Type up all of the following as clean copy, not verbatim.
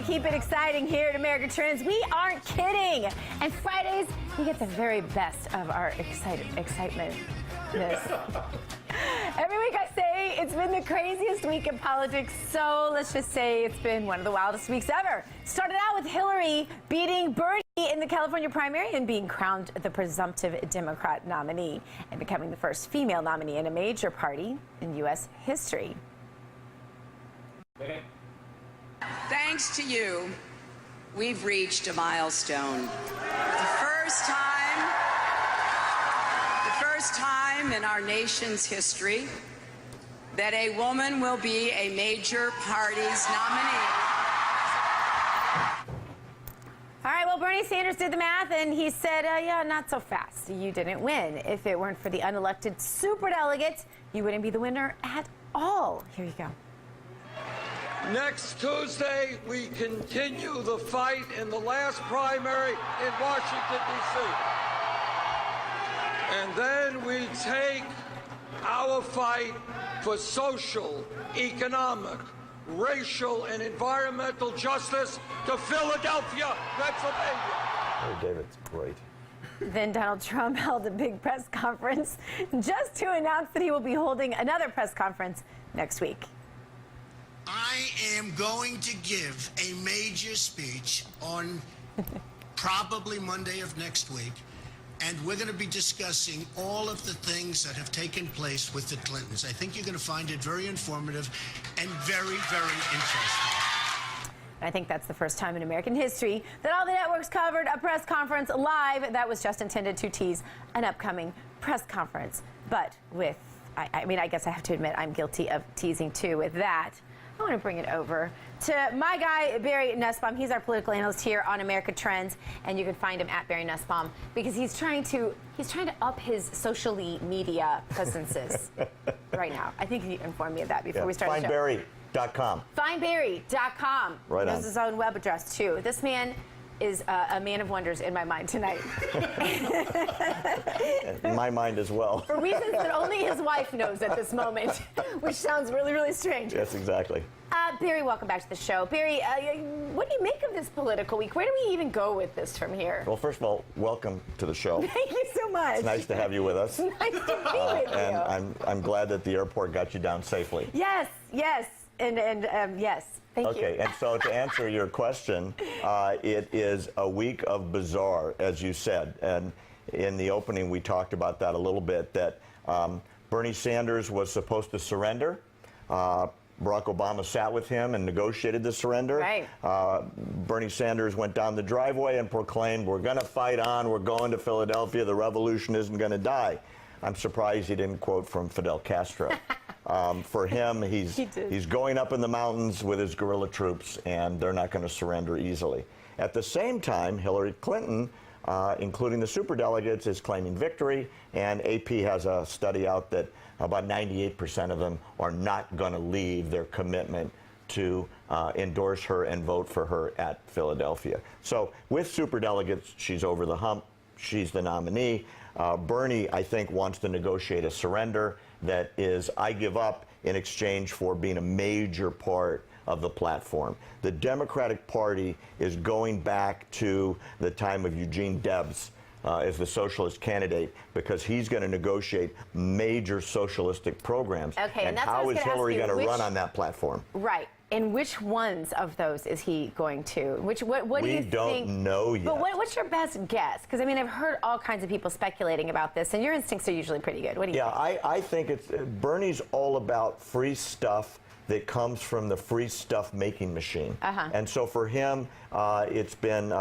we keep it exciting here at America Trends. We aren't kidding. And Fridays, you get the very best of our excitement. Every week I say it's been the craziest week in politics, so let's just say it's been one of the wildest weeks ever. Started out with Hillary beating Bernie in the California primary and being crowned the presumptive Democrat nominee and becoming the first female nominee in a major party in U.S. history. Thanks to you, we've reached a milestone. The first time in our nation's history that a woman will be a major party's nominee. All right, well, Bernie Sanders did the math, and he said, yeah, not so fast. You didn't win. If it weren't for the unelected superdelegates, you wouldn't be the winner at all. Here you go. Next Tuesday, we continue the fight in the last primary in Washington, D.C. And then we take our fight for social, economic, racial, and environmental justice to Philadelphia, Pennsylvania. Oh, David's great. Then Donald Trump held a big press conference just to announce that he will be holding another press conference next week. I am going to give a major speech on probably Monday of next week, and we're going to be discussing all of the things that have taken place with the Clintons. I think you're going to find it very informative and very, very interesting. I think that's the first time in American history that all the networks covered a press conference live that was just intended to tease an upcoming press conference. But with, I mean, I guess I have to admit I'm guilty of teasing too with that. I want to bring it over to my guy, Barry Nussbaum. He's our political analyst here on America Trends, and you can find him at Barry Nussbaum because he's trying to up his social media presences right now. I think you informed me of that before we started the show. FindBarry.com. FindBarry.com. Right on. He knows his own web address too. This man is a man of wonders in my mind tonight. In my mind as well. For reasons that only his wife knows at this moment, which sounds really, really strange. Yes, exactly. Barry, welcome back to the show. Barry, what do you make of this political week? Where do we even go with this from here? Well, first of all, welcome to the show. Thank you so much. It's nice to have you with us. Nice to be with you. And I'm glad that the airport got you down safely. Yes, yes, and yes. Thank you. Okay, and so to answer your question, it is a week of bizarre, as you said. And in the opening, we talked about that a little bit, that Bernie Sanders was supposed to surrender. Barack Obama sat with him and negotiated the surrender. Right. Bernie Sanders went down the driveway and proclaimed, we're going to fight on, we're going to Philadelphia, the revolution isn't going to die. I'm surprised he didn't quote from Fidel Castro. For him, he's going up in the mountains with his guerrilla troops, and they're not going to surrender easily. At the same time, Hillary Clinton, including the superdelegates, is claiming victory, and AP has a study out that about 98% of them are not going to leave their commitment to endorse her and vote for her at Philadelphia. So with superdelegates, she's over the hump. She's the nominee. Bernie, I think, wants to negotiate a surrender that is, I give up in exchange for being a major part of the platform. The Democratic Party is going back to the time of Eugene Debs as the socialist candidate because he's going to negotiate major socialistic programs. Okay, and how is Hillary going to run on that platform? Right. And which ones of those is he going to? What do you think? We don't know yet. But what's your best guess? Because, I mean, I've heard all kinds of people speculating about this, and your instincts are usually pretty good. What do you think? Yeah, I think Bernie's all about free stuff that comes from the free stuff making machine. And so for him, it's been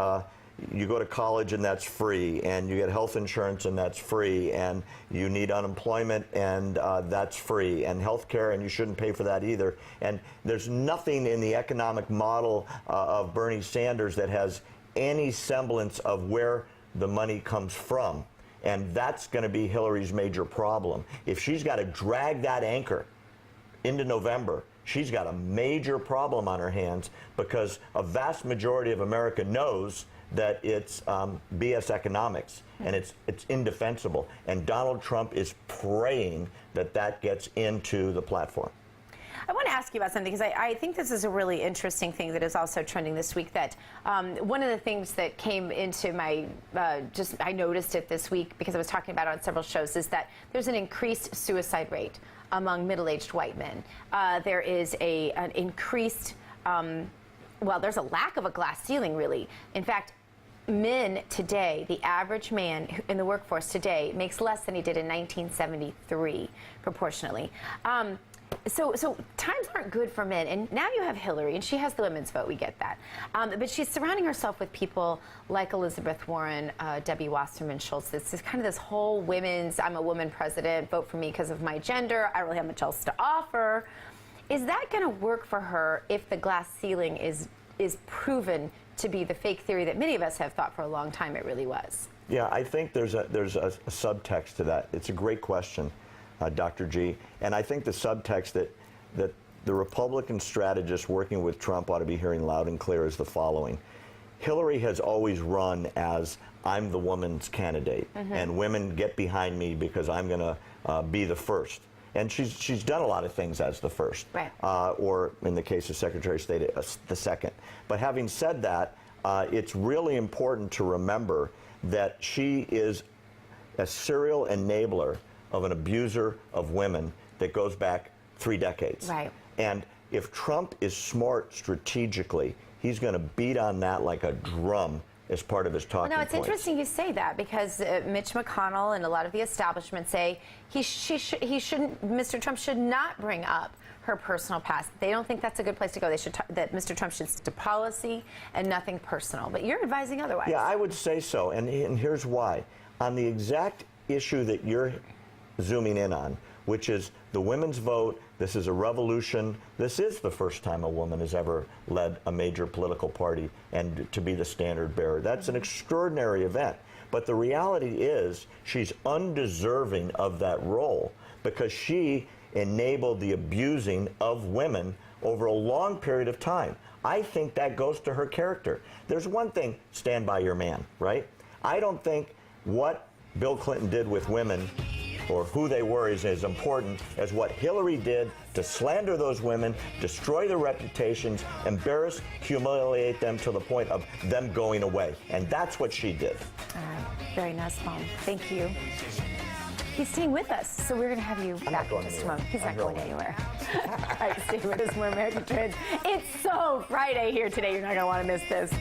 you go to college and that's free, and you get health insurance and that's free, and you need unemployment and that's free, and health care, and you shouldn't pay for that either. And there's nothing in the economic model of Bernie Sanders that has any semblance of where the money comes from. And that's going to be Hillary's major problem. If she's got to drag that anchor into November, she's got a major problem on her hands, because a vast majority of America knows that it's BS economics, and it's indefensible. And Donald Trump is praying that that gets into the platform. I want to ask you about something because I think this is a really interesting thing that is also trending this week. That one of the things that came into my I noticed it this week because I was talking about it on several shows is that there's an increased suicide rate among middle-aged white men. There is an increased there's a lack of a glass ceiling, really. In fact, men today, the average man in the workforce today makes less than he did in 1973, proportionally. So times aren't good for men. And now you have Hillary, and she has the women's vote. We get that. But she's surrounding herself with people like Elizabeth Warren, Debbie Wasserman Schultz. This is kind of this whole I'm a woman president, vote for me because of my gender. I don't really have much else to offer. Is that going to work for her if the glass ceiling is proven to be the fake theory that many of us have thought for a long time it really was? Yeah, I think there's a subtext to that. It's a great question, Dr. G. And I think the subtext that the Republican strategists working with Trump ought to be hearing loud and clear is the following. Hillary has always run as, I'm the woman's candidate, and women get behind me because I'm going to be the first. And she's done a lot of things as the first, right. Or in the case of Secretary of State, the second. But having said that, it's really important to remember that she is a serial enabler of an abuser of women that goes back 3 decades. Right. And if Trump is smart strategically, he's going to beat on that like a drum as part of his talking points. It's interesting you say that because Mitch McConnell and a lot of the establishment say Mr. Trump should not bring up her personal past. They don't think that's a good place to go. They should that Mr. Trump should stick to policy and nothing personal. But you're advising otherwise. Yeah, I would say so, and here's why. On the exact issue that you're zooming in on, which is the women's vote. This is a revolution. This is the first time a woman has ever led a major political party and to be the standard bearer. That's an extraordinary event. But the reality is she's undeserving of that role because she enabled the abusing of women over a long period of time. I think that goes to her character. There's one thing, stand by your man, right? I don't think what Bill Clinton did with women or who they were is as important as what Hillary did to slander those women, destroy their reputations, embarrass, humiliate them to the point of them going away. And that's what she did. Very Nussbaum. Thank you. He's staying with us, so we're going to have you back in just a moment. He's not going anywhere. All right, stay with us. More American Trends. It's so Friday here today. You're not going to want to miss this.